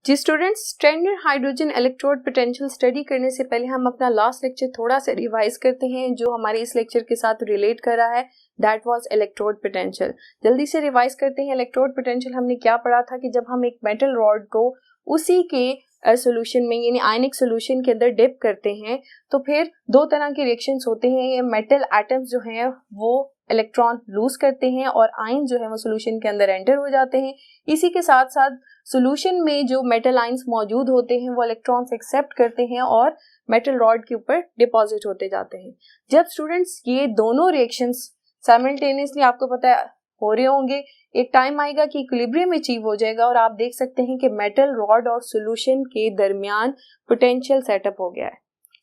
जी students, standard hydrogen electrode potential study करने से पहले हम अपना लास्ट लेक्चर थोड़ा सा रिवाइज करते हैं जो हमारे इस लेक्चर के साथ रिलेट कर रहा है। That was electrode potential. जल्दी से रिवाइज करते हैं। इलेक्ट्रोड पोटेंशियल हमने क्या पढ़ा था कि जब हम एक मेटल रॉड को उसी के सोल्यूशन में यानी आयनिक सोल्यूशन के अंदर डिप करते हैं तो फिर दो तरह के रिएक्शंस होते हैं। ये मेटल एटम्स जो हैं वो इलेक्ट्रॉन लूज करते हैं और आयन जो है वो सोल्यूशन के अंदर एंटर हो जाते हैं। इसी के साथ साथ सोल्यूशन में जो मेटल आयंस मौजूद होते हैं वो इलेक्ट्रॉन्स एक्सेप्ट करते हैं और मेटल रॉड के ऊपर डिपॉजिट होते जाते हैं। जब स्टूडेंट्स ये दोनों रिएक्शंस साइमल्टेनियसली आपको पता है हो रहे होंगे, एक टाइम आएगा कि इक्विलिब्रियम अचीव हो जाएगा और आप देख सकते हैं कि मेटल रॉड और सोल्यूशन के दरमियान पोटेंशियल सेटअप हो गया है।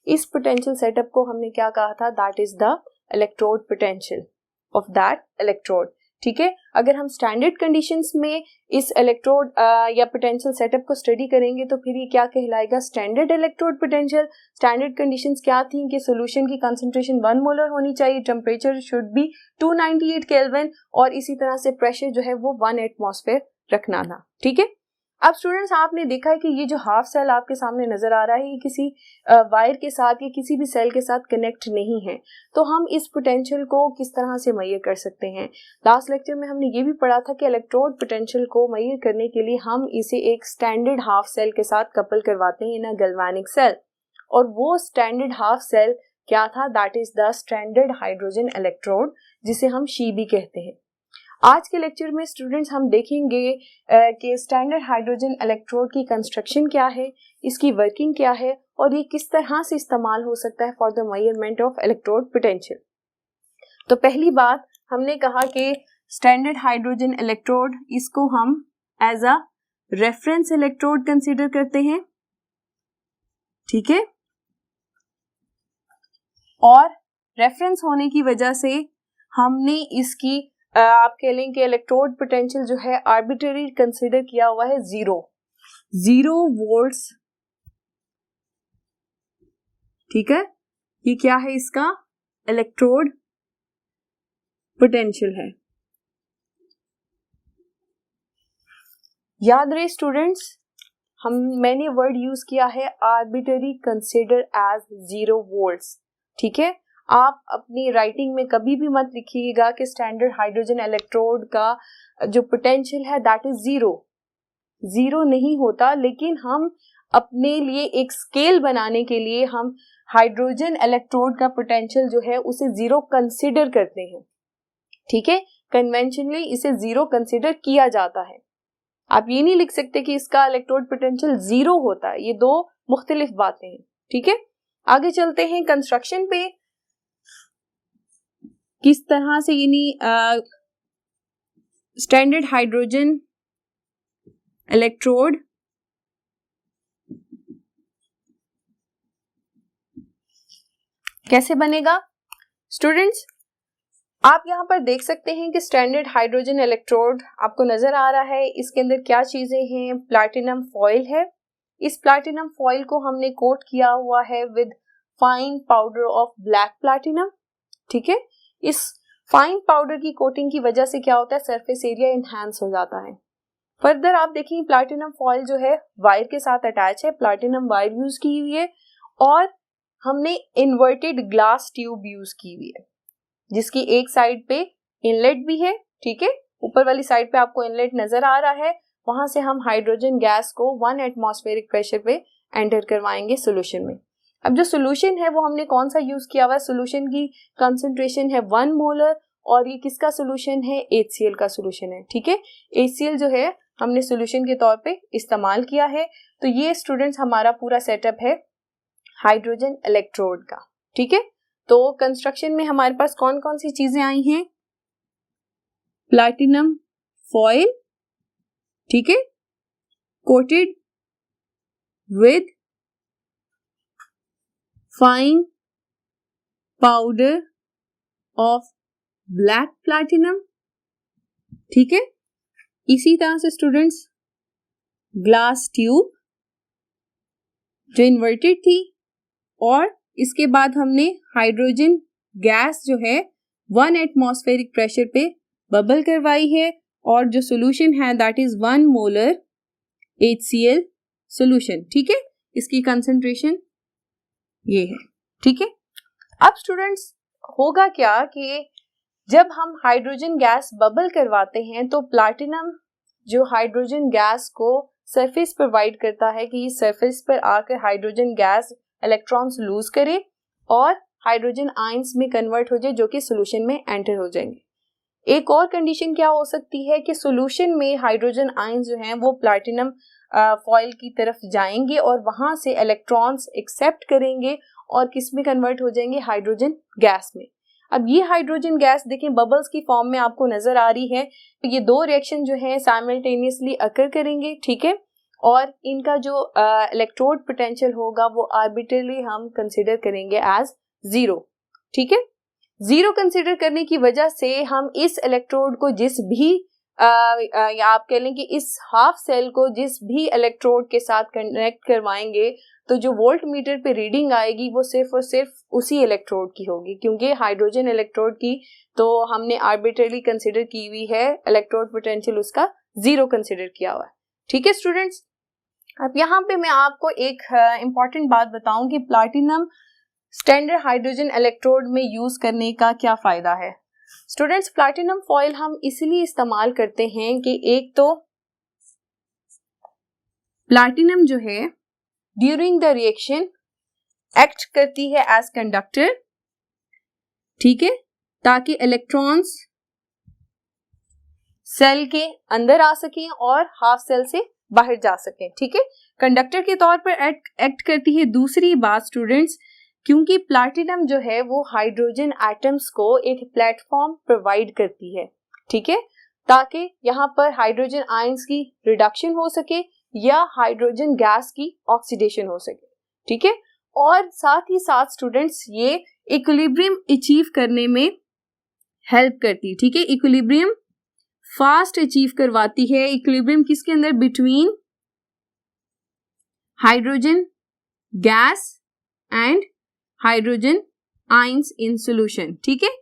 इस पोटेंशियल सेटअप को हमने क्या कहा था? That is the electrode potential of that electrode. ठीक है, अगर हम स्टैंडर्ड कंडीशंस में इस इलेक्ट्रोड या पोटेंशियल सेटअप को स्टडी करेंगे तो फिर ये क्या कहलाएगा? Standard electrode potential. Standard conditions क्या थी कि सॉल्यूशन की कंसंट्रेशन 1 मोलर होनी चाहिए, टेम्परेचर शुड बी 298 केल्विन और इसी तरह से प्रेशर जो है वो 1 एटमॉस्फेयर रखना था। ठीक है, अब स्टूडेंट्स आपने देखा है कि ये जो हाफ सेल आपके सामने नजर आ रहा है ये किसी वायर के साथ या किसी भी सेल के साथ कनेक्ट नहीं है। तो हम इस पोटेंशियल को किस तरह से मेजर कर सकते हैं? लास्ट लेक्चर में हमने ये भी पढ़ा था कि इलेक्ट्रोड पोटेंशियल को मेजर करने के लिए हम इसे एक स्टैंडर्ड हाफ सेल के साथ कपल करवाते हैं इन अ गैल्वेनिक सेल, और वो स्टैंडर्ड हाफ सेल क्या था? That is the standard hydrogen electrode, जिसे हम शी भी कहते हैं। आज के लेक्चर में स्टूडेंट्स हम देखेंगे कि स्टैंडर्ड हाइड्रोजन इलेक्ट्रोड की कंस्ट्रक्शन क्या है, इसकी वर्किंग क्या है और ये किस तरह से इस्तेमाल हो सकता है for the measurement of electrode potential. तो पहली बात हमने कहा कि स्टैंडर्ड हाइड्रोजन इलेक्ट्रोड इसको हम as a reference electrode consider करते हैं। ठीक है, और रेफरेंस होने की वजह से हमने इसकी आप कह लें कि इलेक्ट्रोड पोटेंशियल जो है आर्बिट्ररी कंसीडर किया हुआ है 0 वोल्ट्स। ठीक है, ये क्या है? इसका इलेक्ट्रोड पोटेंशियल है। याद रहे स्टूडेंट्स, मैंने वर्ड यूज किया है आर्बिट्ररी कंसीडर एज 0 वोल्ट्स। ठीक है, आप अपनी राइटिंग में कभी भी मत लिखिएगा कि स्टैंडर्ड हाइड्रोजन इलेक्ट्रोड का जो पोटेंशियल है दैट इज 0 नहीं होता, लेकिन हम अपने लिए एक स्केल बनाने के लिए हम हाइड्रोजन इलेक्ट्रोड का पोटेंशियल जो है उसे 0 कंसीडर करते हैं। ठीक है, कन्वेंशनली इसे 0 कंसीडर किया जाता है। आप ये नहीं लिख सकते कि इसका इलेक्ट्रोड पोटेंशियल 0 होता है, ये दो मुख्तलिफ बातें हैं। ठीक है, आगे चलते हैं कंस्ट्रक्शन पे। किस तरह से यानी स्टैंडर्ड हाइड्रोजन इलेक्ट्रोड कैसे बनेगा? स्टूडेंट्स, आप यहां पर देख सकते हैं कि स्टैंडर्ड हाइड्रोजन इलेक्ट्रोड आपको नजर आ रहा है। इसके अंदर क्या चीजें हैं? प्लैटिनम फॉइल है। इस प्लैटिनम फॉइल को हमने कोट किया हुआ है with fine powder of black platinum. ठीक है, इस फाइन पाउडर की कोटिंग की वजह से क्या होता है? सरफेस एरिया इनहैंस हो जाता है। फर्दर आप देखिए प्लैटिनम फॉइल जो है वायर के साथ अटैच है, प्लैटिनम वायर यूज की हुई है और हमने इन्वर्टेड ग्लास ट्यूब यूज की हुई है जिसकी एक साइड पे इनलेट भी है। ठीक है, ऊपर वाली साइड पे आपको इनलेट नजर आ रहा है, वहां से हम हाइड्रोजन गैस को 1 एटमॉस्फेरिक प्रेशर पे एंटर करवाएंगे सोल्यूशन में। अब जो सोल्यूशन है वो हमने कौन सा यूज किया हुआ है? सोल्यूशन की कंसंट्रेशन है 1 मोलर और ये किसका सोल्यूशन है? HCl का सोल्यूशन है। ठीक है, HCl जो है हमने सोल्यूशन के तौर पे इस्तेमाल किया है। तो ये स्टूडेंट्स हमारा पूरा सेटअप है हाइड्रोजन इलेक्ट्रोड का। ठीक है, तो कंस्ट्रक्शन में हमारे पास कौन कौन सी चीजें आई हैं? प्लैटिनम फॉइल, ठीक है, coated with fine powder of black platinum. ठीक है, इसी तरह से स्टूडेंट्स ग्लास ट्यूब जो इन्वर्टेड थी और इसके बाद हमने हाइड्रोजन गैस जो है 1 एटमॉस्फेरिक प्रेशर पे बबल करवाई है और जो सोल्यूशन है that is 1 molar HCl solution, ठीक है। इसकी कंसंट्रेशन ये है, ठीक है। अब स्टूडेंट्स होगा क्या कि जब हम हाइड्रोजन गैस बबल करवाते हैं तो प्लैटिनम जो हाइड्रोजन गैस को सरफेस प्रोवाइड करता है कि सरफेस पर आकर हाइड्रोजन गैस इलेक्ट्रॉन्स लूज करे और हाइड्रोजन आयंस में कन्वर्ट हो जाए, जो कि सॉल्यूशन में एंटर हो जाएंगे। एक और कंडीशन क्या हो सकती है कि सॉल्यूशन में हाइड्रोजन आयंस जो हैं वो प्लैटिनम फॉइल की तरफ जाएंगे और वहां से इलेक्ट्रॉन्स एक्सेप्ट करेंगे और किस में कन्वर्ट हो जाएंगे, हाइड्रोजन गैस में। अब ये हाइड्रोजन गैस देखें बबल्स की फॉर्म में आपको नजर आ रही है, तो ये दो रिएक्शन जो है साइमल्टेनियसली अकर करेंगे, ठीक है। और इनका जो इलेक्ट्रोड पोटेंशियल होगा वो आर्बिट्रली हम कंसिडर करेंगे एज 0, ठीक है। 0 कंसिडर करने की वजह से हम इस इलेक्ट्रोड को जिस भी या आप कह लें कि इस हाफ सेल को जिस भी इलेक्ट्रोड के साथ कनेक्ट करवाएंगे तो जो वोल्ट मीटर पे रीडिंग आएगी वो सिर्फ और सिर्फ उसी इलेक्ट्रोड की होगी, क्योंकि हाइड्रोजन इलेक्ट्रोड की तो हमने आर्बिट्रली कंसिडर की हुई है, इलेक्ट्रोड पोटेंशियल उसका 0 कंसिडर किया हुआ है, ठीक है स्टूडेंट्स। अब यहाँ पे मैं आपको एक इम्पॉर्टेंट बात बताऊं कि प्लैटिनम स्टैंडर्ड हाइड्रोजन इलेक्ट्रोड में यूज करने का क्या फायदा है। स्टूडेंट्स प्लैटिनम फॉइल हम इसलिए इस्तेमाल करते हैं कि एक तो प्लैटिनम जो है ड्यूरिंग द रिएक्शन एक्ट करती है एज कंडक्टर, ठीक है, ताकि इलेक्ट्रॉन्स सेल के अंदर आ सकें और हाफ सेल से बाहर जा सकें, ठीक है। कंडक्टर के तौर पर एक्ट करती है। दूसरी बात स्टूडेंट्स, क्योंकि प्लैटिनम जो है वो हाइड्रोजन एटम्स को एक प्लेटफॉर्म प्रोवाइड करती है, ठीक है, ताकि यहाँ पर हाइड्रोजन आयंस की रिडक्शन हो सके या हाइड्रोजन गैस की ऑक्सीडेशन हो सके, ठीक है। और साथ ही साथ स्टूडेंट्स ये इक्विलिब्रियम अचीव करने में हेल्प करती है, ठीक है। इक्विलिब्रियम फास्ट अचीव करवाती है। इक्विलिब्रियम किसके अंदर, between hydrogen gas and hydrogen ions in solution, ठीक है।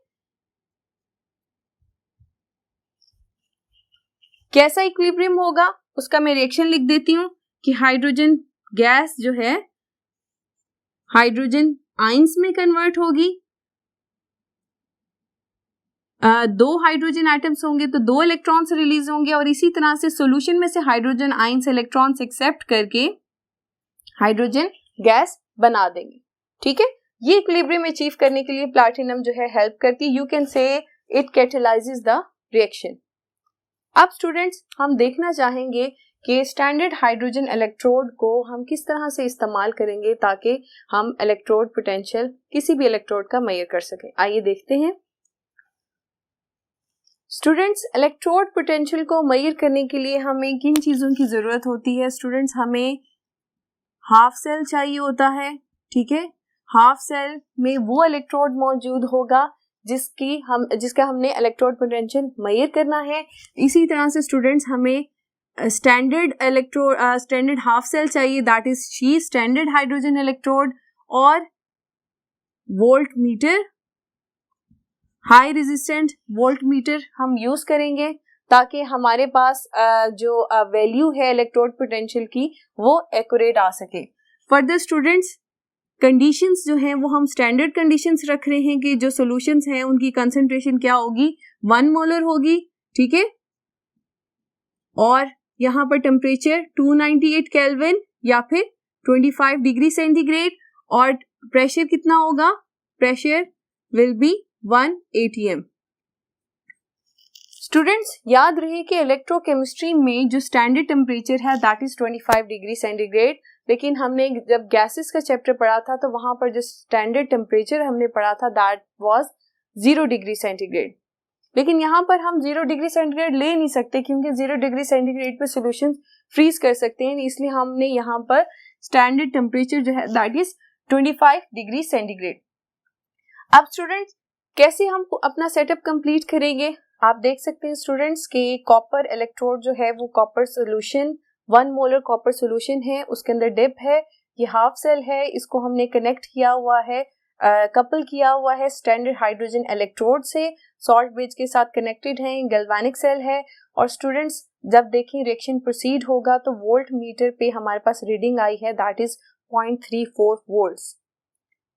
कैसा इक्विलिब्रियम होगा उसका मैं रिएक्शन लिख देती हूं कि हाइड्रोजन गैस जो है हाइड्रोजन आयंस में कन्वर्ट होगी, 2 हाइड्रोजन एटम्स होंगे तो 2 इलेक्ट्रॉन्स रिलीज होंगे और इसी तरह से सॉल्यूशन में से हाइड्रोजन आयंस इलेक्ट्रॉन्स एक्सेप्ट करके हाइड्रोजन गैस बना देंगे, ठीक है। ये इक्विलिब्रियम अचीव करने के लिए प्लैटिनम जो है हेल्प करती है। You can say it कैटलाइजेस the reaction. अब स्टूडेंट्स हम देखना चाहेंगे कि स्टैंडर्ड हाइड्रोजन इलेक्ट्रोड को हम किस तरह से इस्तेमाल करेंगे ताकि हम इलेक्ट्रोड पोटेंशियल किसी भी इलेक्ट्रोड का मेजर कर सकें। आइए देखते हैं स्टूडेंट्स, इलेक्ट्रोड पोटेंशियल को मेजर करने के लिए हमें किन चीजों की जरूरत होती है। स्टूडेंट्स हमें हाफ सेल चाहिए होता है, ठीक है। हाफ सेल में वो इलेक्ट्रोड मौजूद होगा जिसका हमने इलेक्ट्रोड पोटेंशियल मेजर करना है। इसी तरह से स्टूडेंट्स हमें स्टैंडर्ड हाफ सेल चाहिए, that is she standard hydrogen electrode, और volt meter, high resistant volt meter हम यूज करेंगे ताकि हमारे पास जो वैल्यू है इलेक्ट्रोड पोटेंशियल की वो एक्यूरेट आ सके। फर्दर स्टूडेंट्स कंडीशंस जो हैं वो हम स्टैंडर्ड कंडीशंस रख रहे हैं कि जो सॉल्यूशंस हैं उनकी कंसंट्रेशन क्या होगी, 1 मोलर होगी, ठीक है। और यहाँ पर टेम्परेचर 298 केल्विन या फिर 25 डिग्री सेंटीग्रेड, और प्रेशर कितना होगा, pressure will be 1 atm। Students याद रहे कि इलेक्ट्रोकेमिस्ट्री में जो स्टैंडर्ड टेम्परेचर है दैट इज 25 डिग्री सेंटीग्रेड, लेकिन हमने जब गैसेस का चैप्टर पढ़ा था तो वहां पर जो स्टैंडर्ड टेम्परेचर हमने पढ़ा था दैट वाज 0 डिग्री सेंटीग्रेड। लेकिन यहाँ पर हम 0 डिग्री सेंटीग्रेड ले नहीं सकते क्योंकि 0 डिग्री सेंटीग्रेड पे सॉल्यूशन फ्रीज कर सकते हैं, इसलिए हमने यहाँ पर स्टैंडर्ड टेम्परेचर जो है दैट इज 25 डिग्री सेंटीग्रेड। अब स्टूडेंट्स कैसे हम अपना सेटअप कंप्लीट करेंगे, आप देख सकते हैं स्टूडेंट्स कि कॉपर इलेक्ट्रोड जो है वो copper solution 1 molar copper solution है, उसके अंदर डिप है, ये हाफ सेल है, इसको हमने कनेक्ट किया हुआ है कपल किया हुआ है स्टैंडर्ड हाइड्रोजन इलेक्ट्रोड से, सॉल्ट ब्रिज के साथ कनेक्टेड है, गैल्वेनिक सेल है। और स्टूडेंट्स जब देखें रिएक्शन प्रोसीड होगा तो वोल्ट मीटर पे हमारे पास रीडिंग आई है that is 0.34 volts.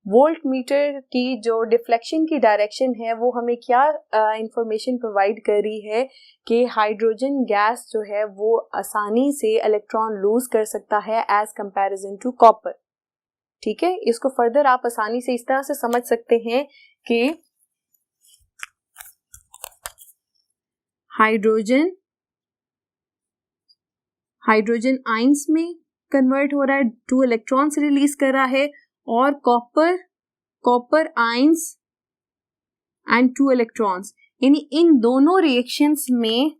Volt meter की जो डिफ्लेक्शन की डायरेक्शन है वो हमें क्या इंफॉर्मेशन प्रोवाइड कर रही है कि हाइड्रोजन गैस जो है वो आसानी से इलेक्ट्रॉन लूज कर सकता है एज कंपैरिजन टू कॉपर। ठीक है, इसको फर्दर आप आसानी से इस तरह से समझ सकते हैं कि हाइड्रोजन आयंस में कन्वर्ट हो रहा है, 2 इलेक्ट्रॉन्स रिलीज कर रहा है, और कॉपर आयंस एंड 2 इलेक्ट्रॉन्स, यानी इन दोनों रिएक्शंस में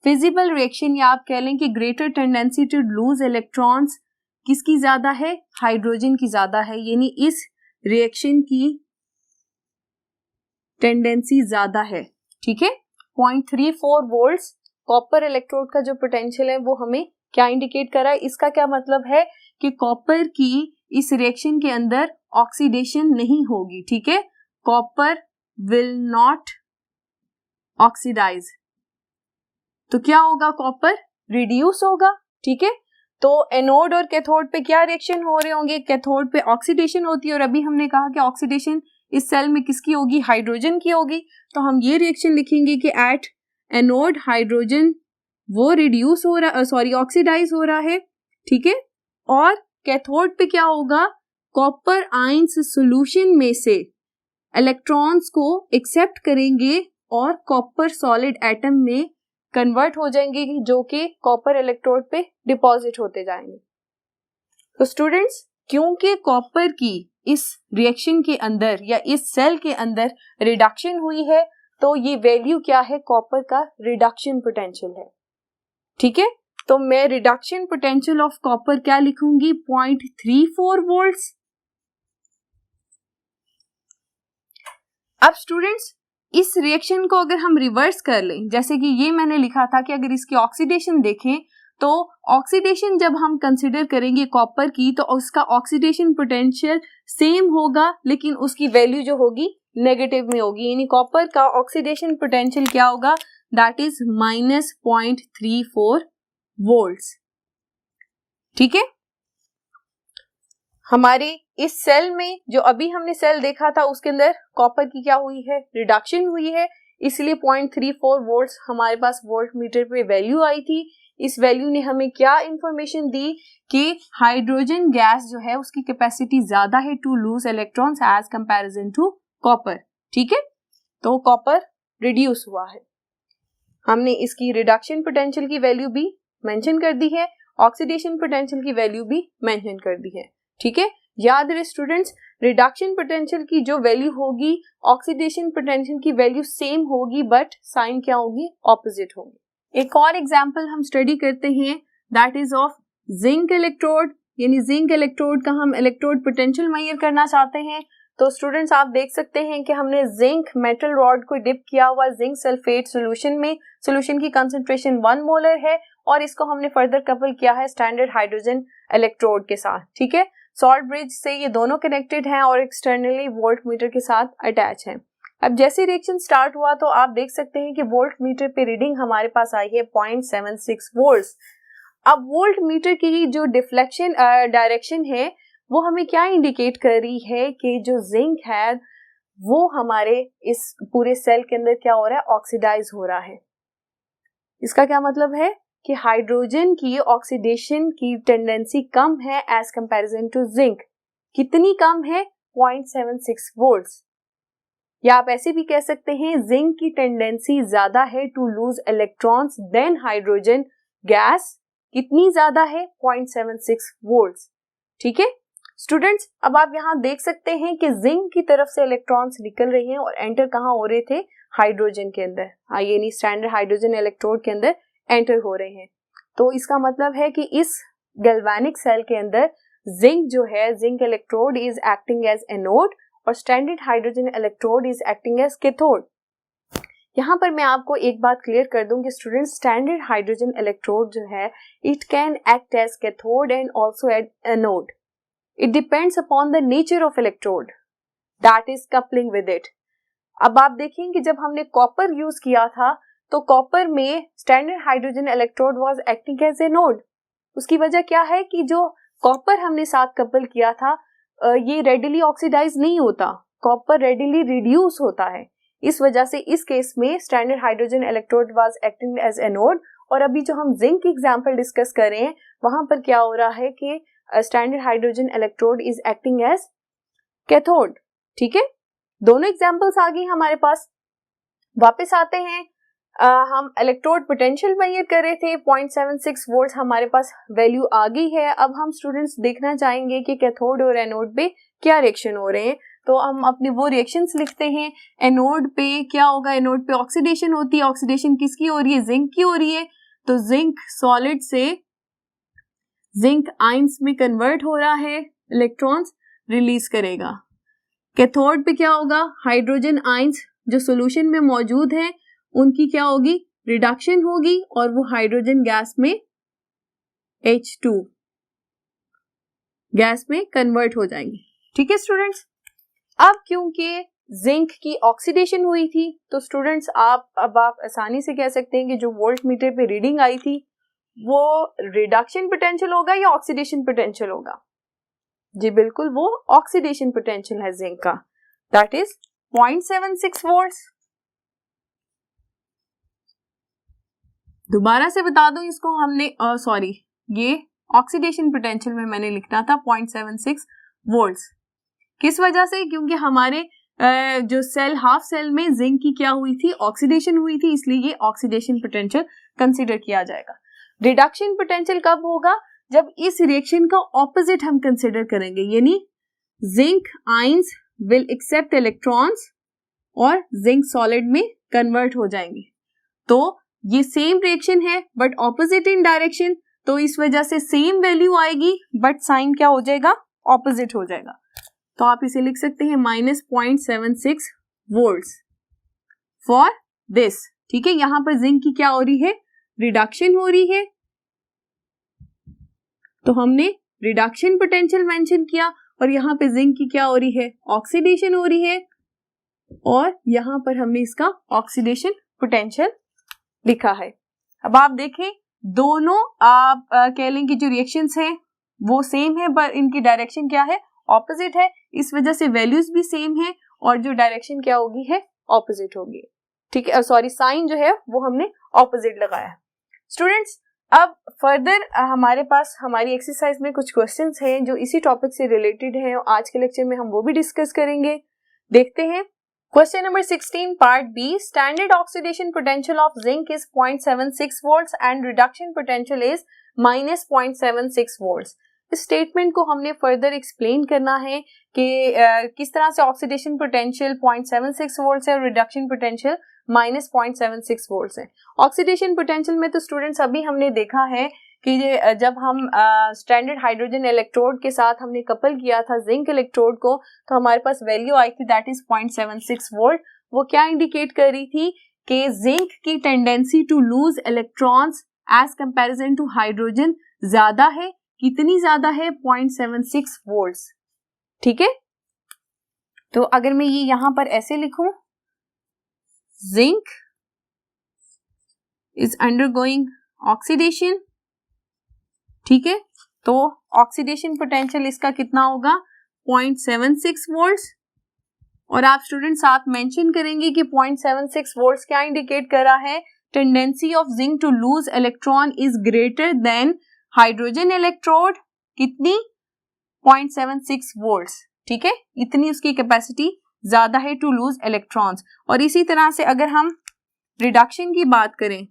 फिजिबल रिएक्शन या आप कह लें कि greater tendency to lose electrons किसकी ज्यादा है, हाइड्रोजन की ज्यादा है, यानी इस रिएक्शन की टेंडेंसी ज्यादा है। ठीक है, 0.34 वोल्ट्स कॉपर इलेक्ट्रोड का जो पोटेंशियल है वो हमें क्या इंडिकेट कर रहा है, इसका क्या मतलब है कि कॉपर की इस रिएक्शन के अंदर ऑक्सीडेशन नहीं होगी। ठीक है, कॉपर विल नॉट ऑक्सीडाइज, तो क्या होगा, कॉपर रिड्यूस होगा। ठीक है, तो एनोड और कैथोड पे क्या रिएक्शन हो रहे होंगे, कैथोड पे ऑक्सीडेशन होती है, और अभी हमने कहा कि ऑक्सीडेशन इस सेल में किसकी होगी, हाइड्रोजन की होगी। तो हम ये रिएक्शन लिखेंगे कि एट एनोड हाइड्रोजन वो रिड्यूस हो रहा, ऑक्सीडाइज हो रहा है। ठीक है, और कैथोड पे क्या होगा, कॉपर आयंस सॉल्यूशन में से इलेक्ट्रॉन्स को एक्सेप्ट करेंगे और कॉपर सॉलिड एटम में कन्वर्ट हो जाएंगे जो कि कॉपर इलेक्ट्रोड पे डिपॉजिट होते जाएंगे। तो स्टूडेंट्स क्योंकि कॉपर की इस रिएक्शन के अंदर या इस सेल के अंदर रिडक्शन हुई है तो ये वैल्यू क्या है, कॉपर का रिडक्शन पोटेंशियल है। ठीक है, तो मैं रिडक्शन पोटेंशियल ऑफ कॉपर क्या लिखूंगी, 0.34 वोल्ट्स। अब स्टूडेंट्स इस रिएक्शन को अगर हम रिवर्स कर लें, जैसे कि ये मैंने लिखा था कि अगर इसकी ऑक्सीडेशन देखें तो ऑक्सीडेशन जब हम कंसिडर करेंगे कॉपर की तो उसका ऑक्सीडेशन पोटेंशियल सेम होगा लेकिन उसकी वैल्यू जो होगी नेगेटिव में होगी, यानी कॉपर का ऑक्सीडेशन पोटेंशियल क्या होगा, दैट इज -0.34 वोल्ट्स। ठीक है, हमारे इस सेल में जो अभी हमने सेल देखा था उसके अंदर कॉपर की क्या हुई है, रिडक्शन हुई है, इसलिए 0.34 वोल्ट्स हमारे पास वोल्ट मीटर पे वैल्यू आई थी। इस वैल्यू ने हमें क्या इंफॉर्मेशन दी कि हाइड्रोजन गैस जो है उसकी कैपेसिटी ज्यादा है to lose electrons as comparison to copper. ठीक है, तो कॉपर रिड्यूस हुआ है, हमने इसकी रिडक्शन पोटेंशियल की वैल्यू भी मेंशन कर दी है, ऑक्सीडेशन पोटेंशियल की वैल्यू भी मेंशन कर दी है। ठीक है, याद रहे स्टूडेंट्स, रिडक्शन पोटेंशियल की जो वैल्यू होगी ऑक्सीडेशन पोटेंशियल की वैल्यू सेम होगी बट साइन क्या होगी, ऑपोजिट होगी। एक और एग्जांपल हम स्टडी करते हैं that is of zinc electrode, यानी जिंक इलेक्ट्रोड का हम इलेक्ट्रोड पोटेंशियल मेजर करना चाहते हैं। तो स्टूडेंट्स आप देख सकते हैं कि हमने जिंक मेटल रॉड को डिप किया हुआ जिंक सल्फेट सॉल्यूशन में, सॉल्यूशन की कंसंट्रेशन 1 मोलर है और इसको हमने फर्दर कपल किया है स्टैंडर्ड हाइड्रोजन इलेक्ट्रोड के साथ। ठीक है, सॉल्ट ब्रिज से ये दोनों कनेक्टेड हैं और एक्सटर्नली वोल्ट मीटर के साथ अटैच हैं। अब जैसे रिएक्शन स्टार्ट हुआ तो आप देख सकते हैं कि वोल्ट मीटर पे रीडिंग हमारे पास आई है 0.76 वोल्ट्स। अब वोल्ट मीटर की जो डिफ्लेक्शन डायरेक्शन है वो हमें क्या इंडिकेट कर रही है कि जो जिंक है वो हमारे इस पूरे सेल के अंदर क्या हो रहा है, ऑक्सीडाइज हो रहा है। इसका क्या मतलब है कि हाइड्रोजन की ऑक्सीडेशन की टेंडेंसी कम है एज कंपैरिजन टू जिंक। कितनी कम है, 0.76 वोल्ट्स। या आप ऐसे भी कह सकते हैं जिंक की टेंडेंसी ज्यादा है to lose electrons than hydrogen gas. कितनी ज्यादा है, 0.76 वोल्ट्स। ठीक है स्टूडेंट्स, अब आप यहाँ देख सकते हैं कि जिंक की तरफ से इलेक्ट्रॉन्स निकल रहे हैं और एंटर कहाँ हो रहे थे, हाइड्रोजन के अंदर, यानी स्टैंडर्ड हाइड्रोजन इलेक्ट्रोड के अंदर एंटर हो रहे हैं। तो इसका मतलब है कि इस गैल्वेनिक सेल के अंदर जिंक जो है, zinc electrode is acting as anode और standard hydrogen electrode is acting as cathode. यहाँ पर मैं आपको एक बात क्लियर कर दूं कि स्टूडेंट्स स्टैंडर्ड हाइड्रोजन इलेक्ट्रोड जो है it can act as cathode and also as anode. It depends upon the nature of electrode. That is coupling with it. अब आप देखेंगे जब हमने कॉपर यूज किया था तो कॉपर में standard hydrogen electrode was acting as anode. उसकी वजह क्या है कि जो कॉपर हमने साथ कपल किया था ये रेडिली ऑक्सीडाइज नहीं होता, कॉपर रेडिली रिड्यूस होता है। इस वजह से इस केस में standard hydrogen electrode was acting as anode. और अभी जो हम जिंक एग्जांपल डिस्कस कर रहे हैं वहां पर क्या हो रहा है कि standard hydrogen electrode is acting as cathode. ठीक है, दोनों एग्जांपल्स आ गई हमारे पास। वापस आते हैं, हम इलेक्ट्रोड पोटेंशियल मेजर कर रहे थे, 0.76 वोल्ट हमारे पास वैल्यू आ गई है। अब हम स्टूडेंट्स देखना चाहेंगे कि कैथोड और एनोड पे क्या रिएक्शन हो रहे हैं, तो हम अपने वो रिएक्शंस लिखते हैं। एनोड पे क्या होगा, एनोड पे ऑक्सीडेशन होती है। ऑक्सीडेशन किसकी हो रही है, जिंक की हो रही है। तो जिंक सॉलिड से जिंक आयंस में कन्वर्ट हो रहा है, इलेक्ट्रॉन्स रिलीज करेगा। कैथोड पे क्या होगा, हाइड्रोजन आयंस जो सॉल्यूशन में मौजूद है उनकी क्या होगी, रिडक्शन होगी और वो हाइड्रोजन गैस में H2 गैस में कन्वर्ट हो जाएंगे। ठीक है स्टूडेंट्स, अब क्योंकि जिंक की ऑक्सीडेशन हुई थी तो स्टूडेंट्स अब आप आसानी से कह सकते हैं कि जो वोल्ट मीटर पे रीडिंग आई थी वो रिडक्शन पोटेंशियल होगा या ऑक्सीडेशन पोटेंशियल होगा। जी बिल्कुल, वो ऑक्सीडेशन पोटेंशियल है जिंक का, दैट इज 0.76 वोल्ट्स। दोबारा से बता दूं इसको, हमने सॉरी ये ऑक्सीडेशन पोटेंशियल में मैंने लिखना था 0.76 वोल्ट्स। किस वजह से, क्योंकि हमारे जो सेल हाफ सेल में जिंक की क्या हुई थी, ऑक्सीडेशन हुई थी, इसलिए ये ऑक्सीडेशन पोटेंशियल कंसीडर किया जाएगा। रिडक्शन पोटेंशियल कब होगा, जब इस रिएक्शन का ऑपोजिट हम कंसीडर करेंगे, यानी zinc ions will accept electrons और जिंक सॉलिड में कन्वर्ट हो जाएंगे। तो ये सेम रिएक्शन है बट ऑपोजिट इन डायरेक्शन, तो इस वजह से सेम वैल्यू आएगी बट साइन क्या हो जाएगा, ऑपोजिट हो जाएगा। तो आप इसे लिख सकते हैं -0.76 वोल्ट्स फॉर दिस। ठीक है, यहां पर जिंक की क्या हो रही है, रिडक्शन हो रही है, तो हमने रिडक्शन पोटेंशियल मेंशन किया। और यहां पे जिंक की क्या हो रही है, ऑक्सीडेशन हो रही है, और यहां पर हमने इसका ऑक्सीडेशन पोटेंशियल लिखा है। अब आप देखें दोनों आप कह लें कि जो रिएक्शंस हैं वो सेम है पर इनकी डायरेक्शन क्या है, ऑपोजिट है। इस वजह से वैल्यूज भी सेम है और जो डायरेक्शन क्या होगी है, ऑपोजिट होगी। ठीक है, सॉरी साइन जो है वो हमने ऑपोजिट लगाया। स्टूडेंट्स अब फर्दर हमारे पास हमारी एक्सरसाइज में कुछ क्वेश्चंस हैं जो इसी टॉपिक से रिलेटेड हैं और आज के लेक्चर में हम वो भी डिस्कस करेंगे। देखते हैं question number 16 part B, standard oxidation potential of zinc is 0.76 volts and reduction potential is -0.76 volts. इस स्टेटमेंट को हमने फर्दर एक्सप्लेन करना है कि किस तरह से ऑक्सीडेशन पोटेंशियल 0.76 वोल्ट्स है और रिडक्शन पोटेंशियल -0.76 वोल्ट्स है। ऑक्सीडेशन पोटेंशियल में तो स्टूडेंट्स अभी हमने देखा है कि जब हम स्टैंडर्ड हाइड्रोजन इलेक्ट्रोड के साथ हमने कपल किया था जिंक इलेक्ट्रोड को तो हमारे पास वैल्यू आई थी दैट इज 0.76 वोल्ट। वो क्या इंडिकेट कर रही थी कि जिंक की tendency to lose electrons as comparison to hydrogen ज्यादा है। कितनी ज्यादा है, 0.76 वोल्ट्स। ठीक है, तो अगर मैं ये यहां पर ऐसे लिखूं, जिंक इज अंडरगोइंग ऑक्सीडेशन। ठीक है, तो ऑक्सीडेशन पोटेंशियल इसका कितना होगा, 0.76 वोल्ट्स। और आप स्टूडेंट साथ मेंशन करेंगे कि 0.76 वोल्ट्स क्या इंडिकेट कर रहा है, tendency of zinc to lose electron is greater than hydrogen electrode. कितनी, 0.76 वोल्ट्स। ठीक है, इतनी उसकी कैपेसिटी ज्यादा है टू लूज इलेक्ट्रॉन्स। और इसी तरह से अगर हम रिडक्शन की बात करें,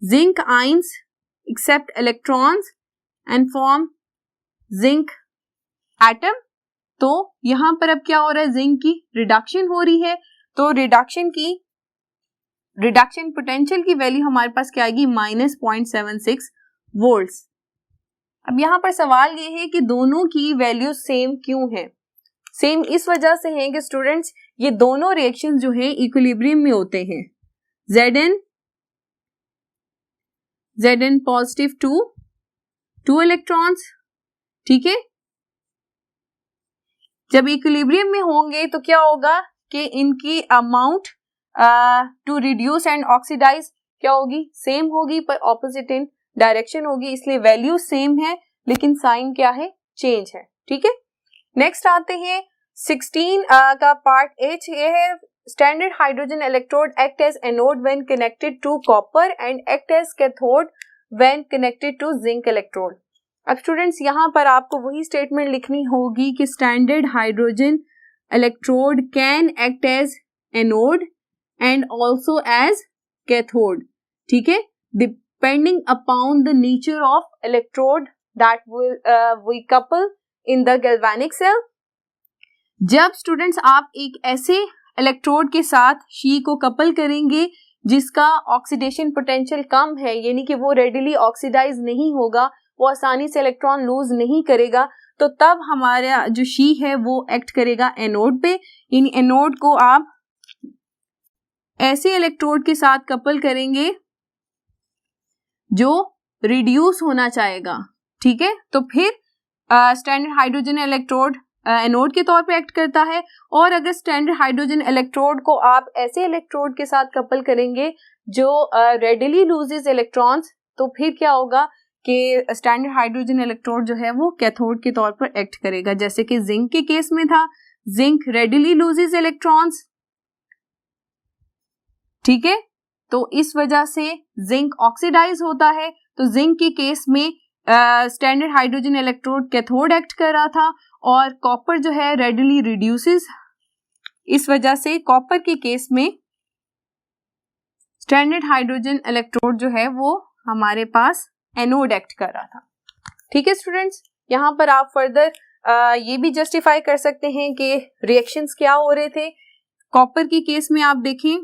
zinc ions accept electrons and form zinc atom, तो यहां पर अब क्या हो रहा है, जिंक की रिडक्शन हो रही है। तो रिडक्शन पोटेंशियल की वैल्यू हमारे पास क्या आएगी, -0.76 वोल्ट्स। अब यहां पर सवाल ये है कि दोनों की वैल्यू सेम क्यों है। सेम इस वजह से है कि स्टूडेंट्स ये दोनों रिएक्शन जो है इक्विलिब्रियम में होते हैं। Zn positive 2 electrons. ठीक है, जब इक्विलिब्रियम में होंगे तो क्या होगा कि इनकी amount to reduce and oxidise क्या होगी, सेम होगी, पर ऑपोजिट इन डायरेक्शन होगी, इसलिए वैल्यू सेम है लेकिन साइन क्या है, चेंज है। ठीक है, नेक्स्ट आते हैं 16 का पार्ट एच, ये है standard hydrogen electrode act as anode when connected to copper and act as cathode when connected to zinc electrode. अब स्टूडेंट्स यहाँ पर आपको वही स्टेटमेंट लिखनी होगी कि standard hydrogen electrode can act as anode and also as cathode. ठीक है, depending upon the nature of electrode that we couple in the galvanic cell. जब स्टूडेंट्स आप एक ऐसे इलेक्ट्रोड के साथ शी को कपल करेंगे जिसका ऑक्सीडेशन पोटेंशियल कम है, यानी कि वो रेडिली ऑक्सीडाइज नहीं होगा, वो आसानी से इलेक्ट्रॉन लूज नहीं करेगा, तो तब हमारा जो शी है वो एक्ट करेगा एनोड पे। इन एनोड को आप ऐसे इलेक्ट्रोड के साथ कपल करेंगे जो रिड्यूस होना चाहेगा। ठीक है, तो फिर स्टैंडर्ड हाइड्रोजन इलेक्ट्रोड एनोड के तौर पे एक्ट करता है। और अगर स्टैंडर्ड हाइड्रोजन इलेक्ट्रोड को आप ऐसे इलेक्ट्रोड के साथ कपल करेंगे जो रेडिली लूजेस इलेक्ट्रॉन्स, तो फिर क्या होगा कि स्टैंडर्ड हाइड्रोजन इलेक्ट्रोड जो है वो कैथोड के तौर पर एक्ट करेगा। जैसे कि जिंक के केस में था, जिंक रेडिली लूजेस इलेक्ट्रॉन्स। ठीक है, तो इस वजह से जिंक ऑक्सीडाइज होता है, तो जिंक के केस में standard hydrogen electrode cathode act कर रहा था, और कॉपर जो है रेडिली रिड्यूसेस, इस वजह से कॉपर के केस में स्टैंडर्ड हाइड्रोजन इलेक्ट्रोड जो है वो हमारे पास एनोड एक्ट कर रहा था। ठीक है स्टूडेंट्स, यहाँ पर आप फर्दर ये भी जस्टिफाई कर सकते हैं कि रिएक्शंस क्या हो रहे थे। कॉपर के केस में आप देखें,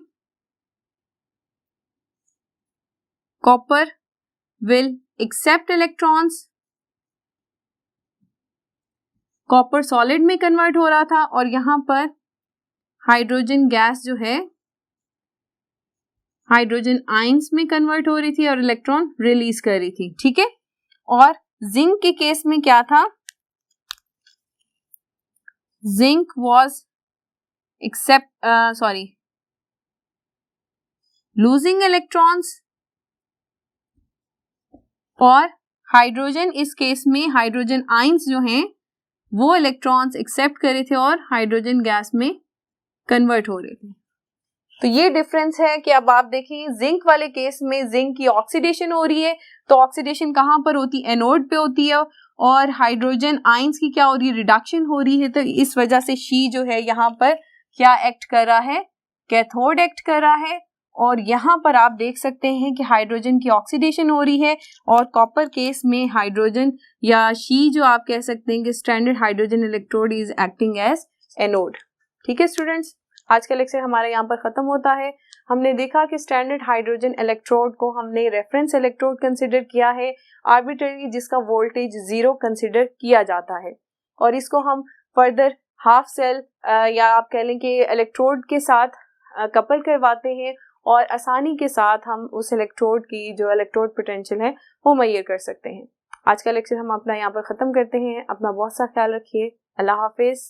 copper will accept electrons, copper solid में कन्वर्ट हो रहा था, और यहाँ पर हाइड्रोजन गैस जो है हाइड्रोजन आयंस में कन्वर्ट हो रही थी और इलेक्ट्रॉन रिलीज कर रही थी। ठीक है, और जिंक के केस में क्या था, जिंक वॉज लूजिंग इलेक्ट्रॉन्स, और हाइड्रोजन इस केस में हाइड्रोजन आयंस जो हैं वो इलेक्ट्रॉन्स एक्सेप्ट कर रहे थे और हाइड्रोजन गैस में कन्वर्ट हो रहे थे। तो ये डिफरेंस है कि अब आप देखिए जिंक वाले केस में जिंक की ऑक्सीडेशन हो रही है, तो ऑक्सीडेशन कहाँ पर होती है, एनोड पे होती है, और हाइड्रोजन आयंस की क्या हो रही है, रिडक्शन हो रही है। तो इस वजह से शी जो है यहाँ पर क्या एक्ट कर रहा है, कैथोड एक्ट कर रहा है। और यहाँ पर आप देख सकते हैं कि हाइड्रोजन की ऑक्सीडेशन हो रही है, और कॉपर केस में हाइड्रोजन या शी जो आप कह सकते हैं कि standard hydrogen electrode is acting as anode. ठीक है स्टूडेंट्स, आज का लेक्चर हमारे यहाँ पर खत्म होता है। हमने देखा कि स्टैंडर्ड हाइड्रोजन इलेक्ट्रोड को हमने रेफरेंस इलेक्ट्रोड कंसिडर किया है, आर्बिट्ररी जिसका वोल्टेज 0 कंसिडर किया जाता है, और इसको हम फर्दर हाफ सेल या आप कह लें कि इलेक्ट्रोड के साथ कपल करवाते हैं, और आसानी के साथ हम उस इलेक्ट्रोड की जो इलेक्ट्रोड पोटेंशियल है वो मेजर कर सकते हैं। आज का लेक्चर हम अपना यहाँ पर ख़त्म करते हैं। अपना बहुत सा ख्याल रखिए। अल्लाह हाफिज़।